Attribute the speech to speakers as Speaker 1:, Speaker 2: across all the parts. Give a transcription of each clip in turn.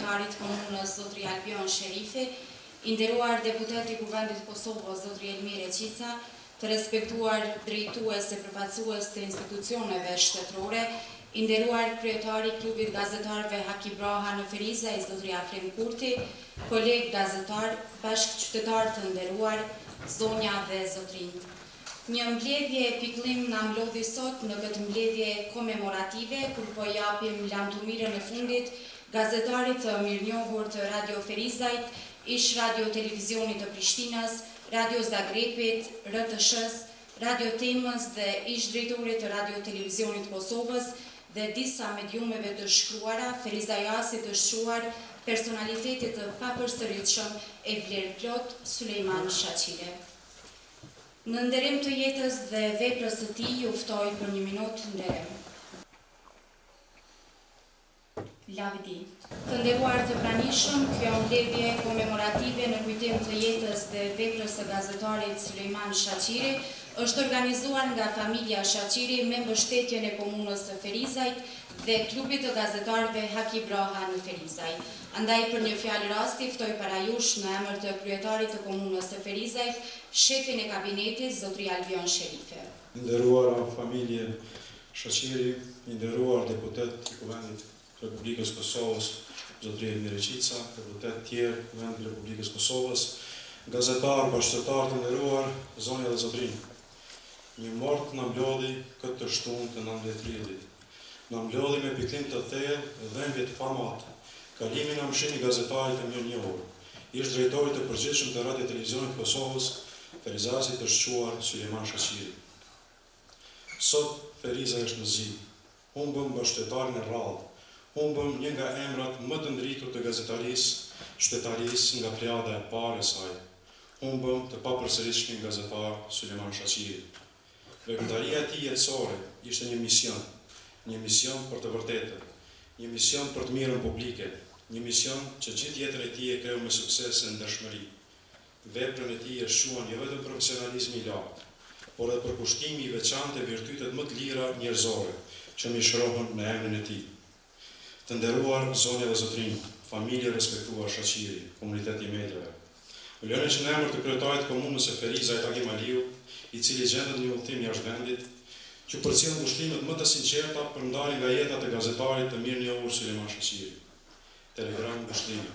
Speaker 1: kryetarit komunës Zotri Albion Sherifi, i nderuar deputeti i Kuvendit Kosovës Zotri Elmir Eqica, të respektuar drejtues e përfaqësues të institucioneve shtetërore, i nderuar kryetari i klubit gazetarëve Haki Braha në Ferizaj Zotri Afrim Kurti, kolegë gazetar, bashkëqytetar të nderuar, zonja dhe zotrinj. Një mbledhje e pikëllim na mlodhi sot në këtë mbledhje komemorative, kur po japim lamtumirën e fundit gazetarit të mirënjohur të Radio Ferizajt, ish Radio Televizionit të Prishtinës, Radio Zagrebit, RTS-s, Radio Temës dhe ish drejtorit të Radio Televizionit Kosovës dhe disa mediumeve të shkruara, ferizajasit të shquar, personalitetit të papërsëritshëm e vlerëplot Sulejman Shaqire. Në nderim të jetës dhe veprës së tij, ju ftoj për 1 minutë nderim. Lavdi. Të nderuar të pranishëm, kjo mbledhje komemorative në kujtim të jetës dhe veprës së gazetarit Sulejman Shaqiri është organizuar nga familja Shaqiri me mbështetjen e komunës së Ferizajt dhe klubit të gazetarëve Haki Braha në Ferizaj. Andaj për një fjalë rasti ftoj para jush në emër të kryetarit të komunës së Ferizajt, shefin e kabinetit Zotri Albion Sherifi.
Speaker 2: Nderuara familje Shaqiri, nderuar deputet i Kuvendit të Republikës Kosovës, Zotri Elmir Eqica, deputet tjerë Kuvendit të Republikës Kosovës, gazetar, bashkëtar të nderuar, zonja dhe zotrinj. Një mort na mblodhi këtë shtunë të 19-rit. Na mblodhi me pikëllim të thellë dhe dhembje të pamatë. Kalimin na mshini gazetarit të mirënjohur, ish drejtori të përgjithshëm të Radio Televizionit Kosovës, ferizasit të shquar Sulejman Shaqiri. Sot Feriza është në zi, humbëm bashkëtetarin e rrallë, humbëm një nga emrat më të ndritur të gazetarisë, shtetarisë nga plejada e parë e saj, humbëm të papërsëritshmin gazetar Sulejman Shaqiri. Veprimtaria e tij jetësore ishte një mision për të vërtetën, një mision për të mirën publike, një mision që gjithë jetën e tij e kreu me sukses e ndershmëri. Veprën e tij e shquan jo vetëm profesionalizmi i lartë, por edhe përkushtimi i veçantë e virtytet më të lira njerëzore që mishrohen në emrin e tij. Të nderuar zonja dhe zotrinj, familje respektuar Shaqiri, komuniteti i mediave. Më lëni që në emër të kryetarit të komunës së Ferizajt Agim Aliu, i cili gjendet një udhëtim jashtë vendit, që përcjell ngushëllimet më të sinqerta për ndarjen nga jeta e gazetarit të mirënjohur Sulejman Shaqiri. Telegram ngushëllimi.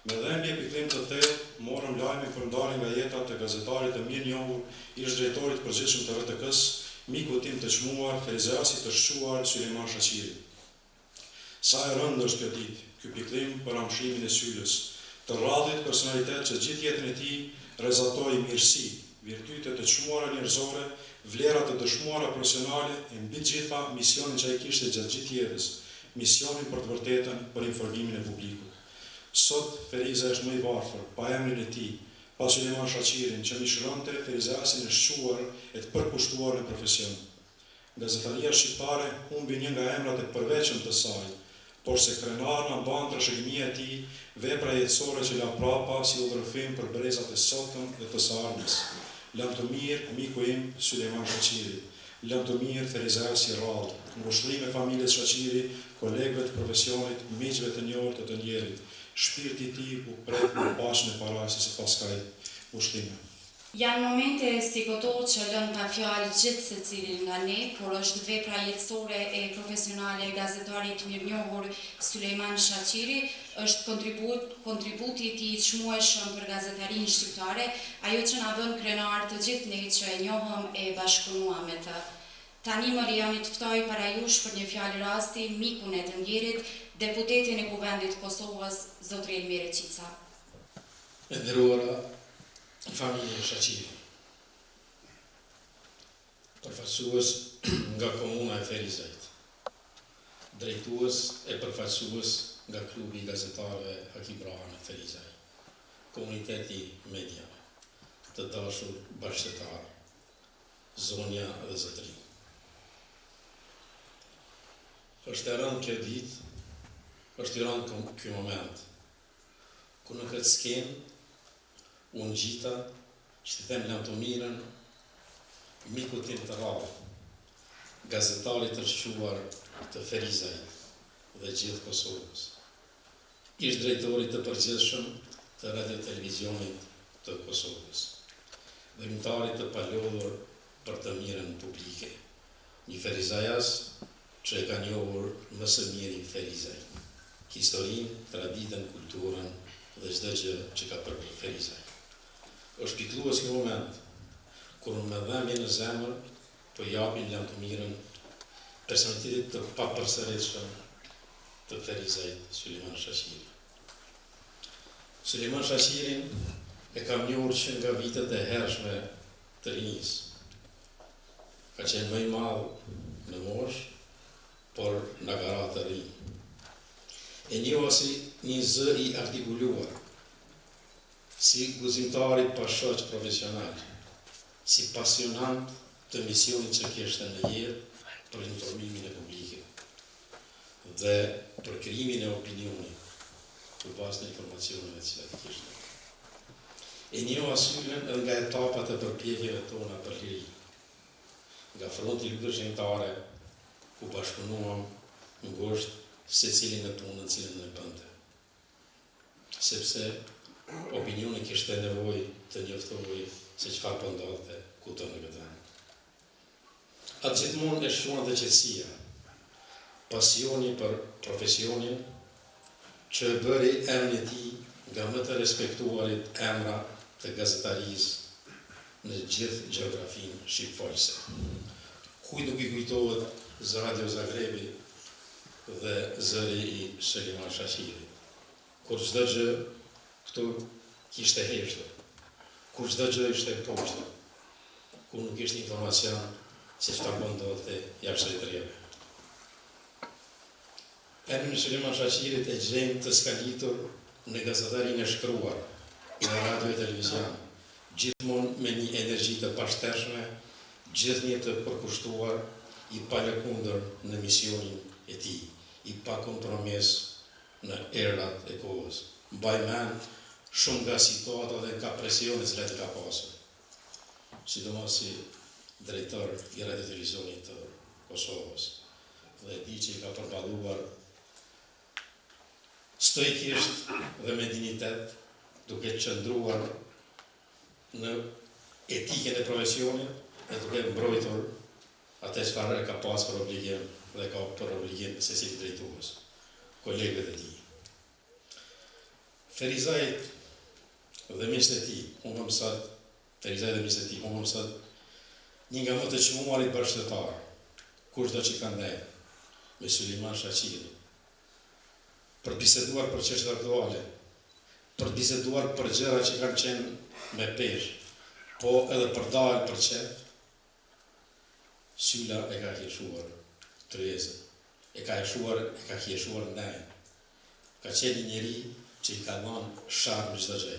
Speaker 2: Me dhembje pikëllim të thellë, morëm lajmin për ndarjen nga jeta e gazetarit të mirënjohur, ish drejtorit përgjithshëm të RTK-s, miku tim të çmuar, ferizasi të shquar Sulejman Shaqiri. Sa e rëndë është kjo ditë, ky pikëllim për amshimin e sylës, të rradhit personalitet që gjithë jetën e tij rrezatoi mirësi, virtyte të çmuara njerëzore, vlera të dëshmuara profesionale e mbi gjitha misionin që ai kishte gjatë gjithë jetës, misionin për të vërtetën, për informimin e publikut. Sot Feriza është më i varfër, pa emrin e tij, pa Sulejman Shaqirin që mishronte ferizasin e shquar e të përkushtuar në profesion. Gazetaria shqiptare humbi një nga emrat e përveçëm të saj, por se krenar na mban trashëgimia e tij, vepra jetësore që la prapa si udhërfim për brezat e sotëm dhe të së ardhmes. Lëm të mirë, miku im Sulejman Shaqiri, lëm të mirë ferizasi i rrallë, ngushëllim e familjes Shaqiri, kolegëve të profesionit, miqve të njohur të njerit, shpirti i tij u pret në pashën e parajsës së paskajt, ngushëllime.
Speaker 1: Janë momente si këto që lën pa fjalë gjithë secilin nga ne, por është vepra jetësore e profesionale e gazetarit mirënjohur Sulejman Shaqiri, është kontributi i tij i çmueshëm për gazetarinë shqiptare, ajo që na bën krenar të gjithë ne që e njohëm e bashkëpunuam me të. Tani më lijoni të ftoj para jush për një fjalë rasti mikun e të ndjerit, deputetin e Kuvendit Kosovës, Zotri Elmir Eqica.
Speaker 3: E nderuara familje Shaqiri, përfaqësues nga komuna e Ferizajt, drejtues e përfaqësues nga klubi i gazetarëve Haki Braha në Ferizaj, komuniteti mediave, të dashur bashkëtar, zonja dhe zotrinj. Është e rëndë kjo ditë, është i rëndë ky moment, ku në këtë skenë unë gjita që të them lamtumirën miku tim të rrallë, gazetarit të shquar të Ferizajt dhe gjithë Kosovës, ish drejtori të përgjithshëm të radio televizionit të Kosovës, dhënimtari të palodhur për të mirën publike, një ferizajas që e ka njohur më së miri Ferizaj, historinë, traditën, kulturën dhe çdo gjë që ka përkër Ferizaj. Është pikëllues një moment kur me dhëmbje në zemër po japin lam të mirën personalitetit të papërsëritshëm të Ferizajt Sulejman Shaqiri. Sulejman Shaqirin e kam njohur që nga vitet e hershme të rinjisë. Ka qenë më i madh në moshë, por nga gara të rinj. E njoha si një zë i artikuluar, si guzimtari pa shoq profesional, si pasionant të misionit që kishte në jetë për informimin e publikut dhe për krijimin e opinionit për bazë të informacioneve të cilat i kishte. E njoha Sylen edhe nga etapat e përpjekjeve tona për liri, nga fronti lutës shënjtare, ku bashkëpunuam ngushtë secili në punën cilën e bënte. Sepse opinioni kishte nevojë të njoftohej se çfarë po ndodhte kudo në këtë vend. Atë gjithmonë e shuan dhe qetësia, pasioni për profesionin që e bëri emrin e tij nga më të respektuarit emra të gazetarisë në gjithë gjeografinë shqipfolse. Kujt nuk i kujtohet Radio Zagrebi dhe zëri i Sulejman Shaqirit, kur çdo gjë këtu kishte heshtur, kur çdo gjë ishte poshtë, kur nuk ishte informacion se çfarë po ndodhte jashtë drejtërieve. Emrin e Sulejman Shaqirit e gjejmë të skalitur në gazetarinë e shkruar, në radio e televizion, gjithmonë me një energji të pashtershme, gjithnjë të përkushtuar, i palëkundër në misionin e tij, i pa kompromis në erat e kohës. Mbaj mend shumë nga situatat dhe nga presionet që ka pasur, sidomos si drejtor i radio televizionit të Kosovës, dhe di që i ka përballuar stoikisht dhe me dignitet, duke qëndruar në etikën e profesionit e duke mbrojtur atë çfarë e ka pas për obligim dhe ka për obligim secili drejtues, kolegët e tij. Ferizaj dhe miqtë e tij, humbëm sot një nga më të çmuarit bashkëtar, kushdo që ka ndajë me Sulejman Shaqirin, për biseduar për çështje aktuale, për biseduar për gjëra që kanë qenë me peshë, po edhe për dalë për qef. Syla e ka hieshuar tryezën, e ka hieshuar ndajën. Ka qenë një njeri që i ka dhënë sharm çdo gjë.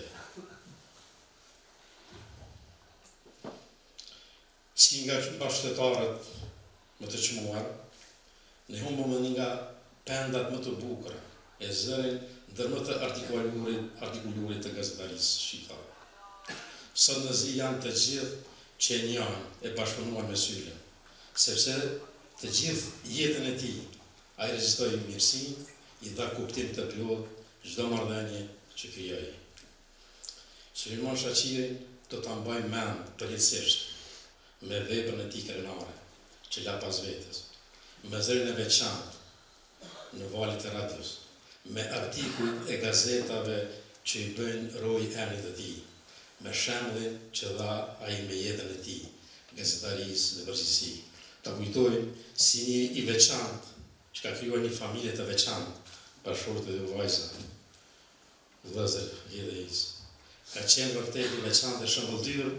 Speaker 3: Si nga bashkëtarët më të çmuar, ne humbëm një nga pendat më të bukura e zërin ndër më të artikulurit të gazetarisë shqiptare. Sot në zi janë të gjithë që e njohin e bashkëpunuar me Sylen, sepse të gjithë jetën e tij ai rezistoi mirësinë, i dha kuptim të plotë çdo marrëdhënie që krijoi. Sulejman Shaqirin do ta mbajmë mend përjetësisht me veprën e tij krenare, që la pas vetes, me zërin e veçantë në valët e radios, me artikujt e gazetave që i bëjnë roj emrit të tij, me shembullin që dha ai me jetën e tij, gazetarisë në përgjithësi. Ta kujtojmë si një i veçantë, që ka krijuar një familje të veçantë, bashkëshorte dhe vajza, vëllezër dhe is. Ka qenë vërtet i veçantë dhe shembulltyr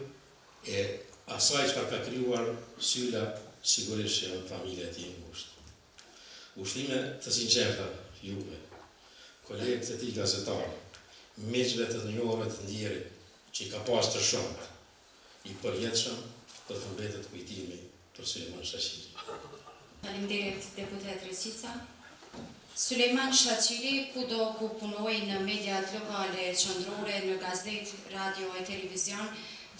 Speaker 3: e asaj çfarë ka krijuar Syla, sigurisht që në familja e tij ngushtë. Ushtime të sinqerta juve, kolegët e tij gazetarë, miqve të njohur të ndjerit, që i ka pas të shumë, i përjetshëm do të mbetet kujtimi për Sulejman Shaqirin.
Speaker 1: Faleminderit deputet Reqica. Sulejman Shaqiri, kudo ku punoi në mediat lokale qendrore, në gazet, radio e televizion,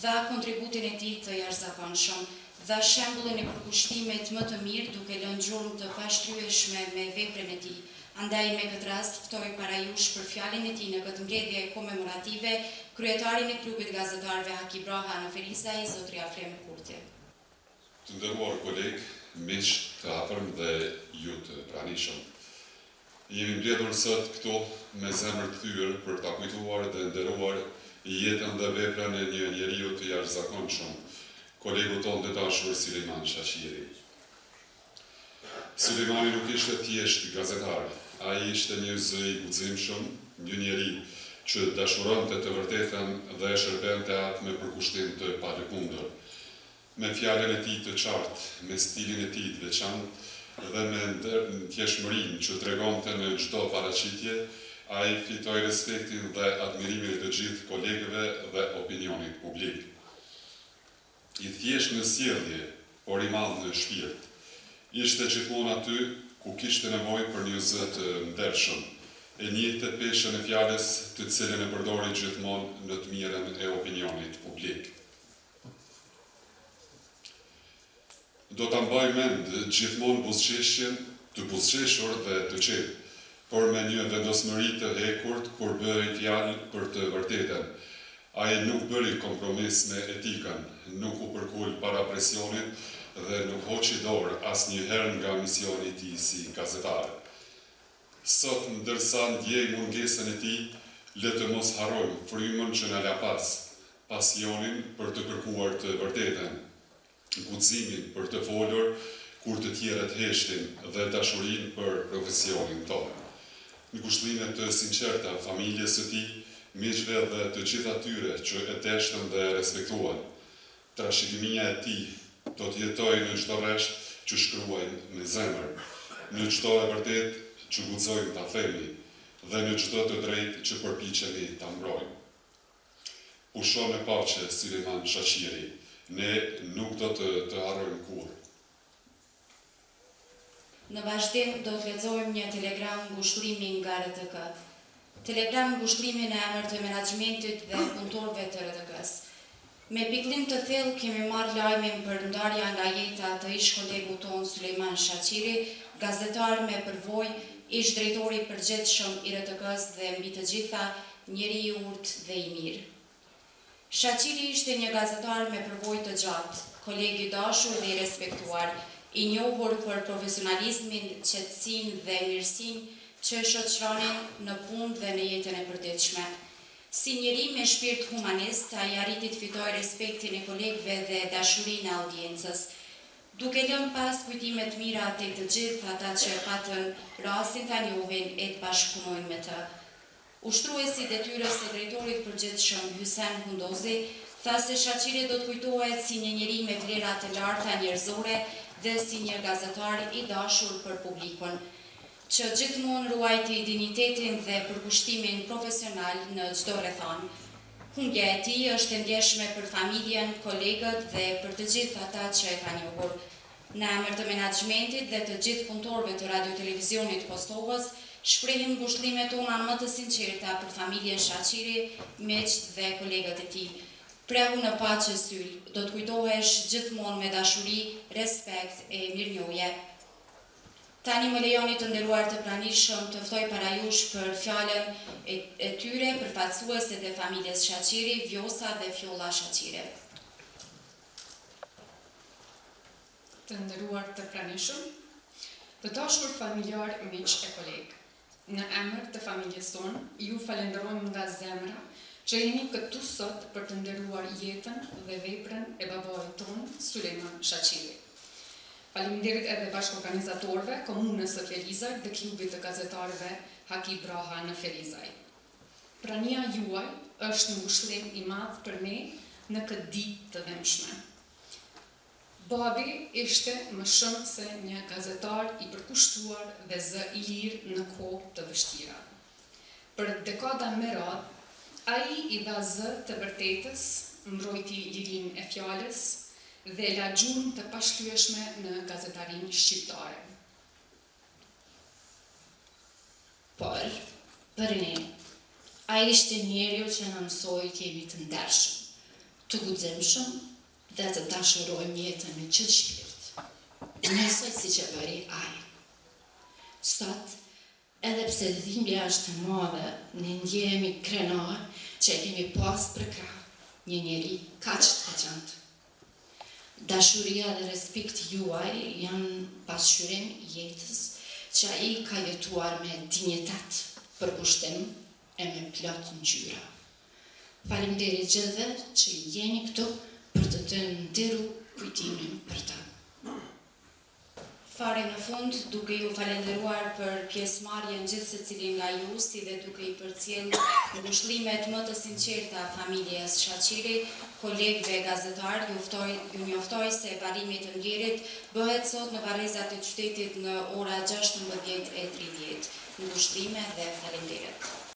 Speaker 1: dha kontributin e tij të jashtëzakonshëm, dha shembullin e përkushtimit më të mirë duke lënë gjurmë të pashlyeshme me veprën e tij. Andaj me këtë rast ftoj para jush për fjalën e tij në këtë mbledhje komemorative kryetarin e klubit gazetarëve Haki Braha në Ferizaj, zotri Alfrem Kurti.
Speaker 4: Të nderuar kolegë, miq të afërm dhe ju të pranishëm. Jemi mbledhur sot këtu me zemër të thyer për ta kujtuar dhe nderuar jetën dhe veprën e një njeriu të jashtëzakonshëm, kolegu tonë të dashur Sulejman Shaqiri. Sulejmani nuk ishte thjesht gazetar, ai ishte një zë i guximshëm, një njeri që dashuronte të vërtetën dhe e shërbente atë me përkushtim të palëkundër. Me fjalën e tij të qartë, me stilin e tij të veçantë dhe me thjeshtëmërinë që tregonte në çdo paraqitje, ai fitoi respektin dhe admirimin e të gjithë kolegëve dhe opinionit publik. I thjesht në sjellje, por i madh në shpirt. Ishte gjithmonë aty ku kishte nevojë për një zë të ndershëm, e njihte peshën e fjalës të cilën e përdori gjithmonë në të mirën e opinionit publik. Do ta mbaj mend gjithmonë buzëqeshjen, të buzëqeshur dhe të qetë, por me një vendosmëri të hekurt kur bëri fjalë për të vërtetën. Ai nuk bëri kompromis me etikën, nuk u përkul para presionit dhe nuk hoqi dorë asnjëherë nga misioni i tij si gazetar. Sot, ndërsa ndjej mungesën e tij, le të mos harrojmë frymën që na la pas, pasionin për të kërkuar të vërtetën, guximin për të folur kur të tjerët heshtin dhe dashurinë për profesionin tonë. Në kushtime të sinqerta familjes së tij, miqve dhe të gjithë atyre që e deshtën dhe respektuan. Trashëgimia e tij do të jetojë në çdo rresht që shkruajmë me zemër, në çdo e vërtet që guxojmë ta themi dhe në çdo të drejtë që përpiqemi ta mbrojmë. Pusho me paqe Sulejman Shaqiri, ne nuk do të harrojmë kurrë.
Speaker 1: Në vazhdim do të lexojmë një telegram ngushëllimi nga RTK. Telegram ngushëllimi në emër të menaxhmentit dhe punëtorëve të RTK-s. Me pikëllim të thellë kemi marrë lajmin për ndarja nga jeta të ish kolegu ton Sulejman Shaqiri, gazetar me përvojë, ish drejtori i përgjithshëm i RTK-s dhe mbi të gjitha njeri i urtë dhe i mirë. Shaqiri ishte një gazetar me përvojë të gjatë, koleg i dashur dhe i respektuar, i njohur për profesionalizmin, qetësinë dhe mirësinë që shoqëronin në punë dhe në jetën e përditshme. Si njeri me shpirt humanist, ai arriti të fitojë respektin e kolegëve dhe dashurinë e audiencës, duke lënë pas kujtime të mira tek të gjithë ata që patën rastin ta njohin e të bashkëpunojnë me të. Ushtruesi i detyrës së drejtorit përgjithshëm Hysen Hundozi tha se Shaqiri do të kujtohet si një njeri me vlera të larta njerëzore dhe si një gazetar i dashur për publikun, që gjithmonë ruajti dinjitetin dhe përkushtimin profesional në çdo rrethon. Humbja e tij është e ndjeshme për familjen, kolegët dhe për të gjithë ata që e kanë njohur. Në emër të menaxhmentit dhe të gjithë punëtorëve të Radio-Televizionit Kosovës, shprehim ngushëllimet tona më të sinqerta për familjen Shaqiri, miqt dhe kolegët e tij. Prehu në paqe syl, do të kujtohesh gjithmonë me dashuri, respekt e mirënjohje. Tani më lejoni të nderuar të pranishëm të ftoj para jush për fjalën e tyre përfaqësueset e familjes Shaqiri, Vjosa dhe Fjolla Shaqiri.
Speaker 5: Të nderuar të pranishëm, të dashur familjar, miq e kolegë. Në emër të familjes tonë, ju falenderojmë nga zemra që jeni këtu sot për të nderuar jetën dhe veprën e babait tonë, Sulejman Shaqiri. Faleminderit edhe bashkëorganizatorëve, komunës së Ferizaj dhe klubit të gazetarëve Haki Braha në Ferizaj. Prania juaj është një ngushëllim i madh për ne në këtë ditë të dhëmshme. Babi ishte më shumë se një gazetar i përkushtuar dhe zë i lirë në kohë të vështira. Për dekada me radhë, ai i dha zë të vërtetës, mbrojti lirinë e fjalës dhe la gjuhën të pashlyeshme në gazetarinë shqiptare.
Speaker 6: Por, për ne, ai ishte njeriu që na mësoi të jemi të ndershëm, të guximshëm dhe të dashurojmë jetën me qëtë shpirt, njësoj si që bëri ai. Sot, edhe pse dhimbja është e madhe, ne ndjehemi krenar që e kemi pas për krah një njeri kaq të veçantë. Dashuria dhe respekti juaj janë pasqyrim i jetës që ai ka jetuar me dinjitet, për kushtim e me plot ngjyra. Faleminderit gjithëve që jeni këtu për të të ndiru kujtimin për ta.
Speaker 1: Fare në fund, duke ju falenderuar për pjesëmarrjen gjithë secili nga ju, si dhe duke i përcjellë ngushëllimet më të sinqerta familjes Shaqiri, kolegëve gazetar, ju njoftoj se varrimi i të mbledhjet bëhet sot në varrezat e qytetit në ora 16:30. Ngushëllime dhe faleminderit.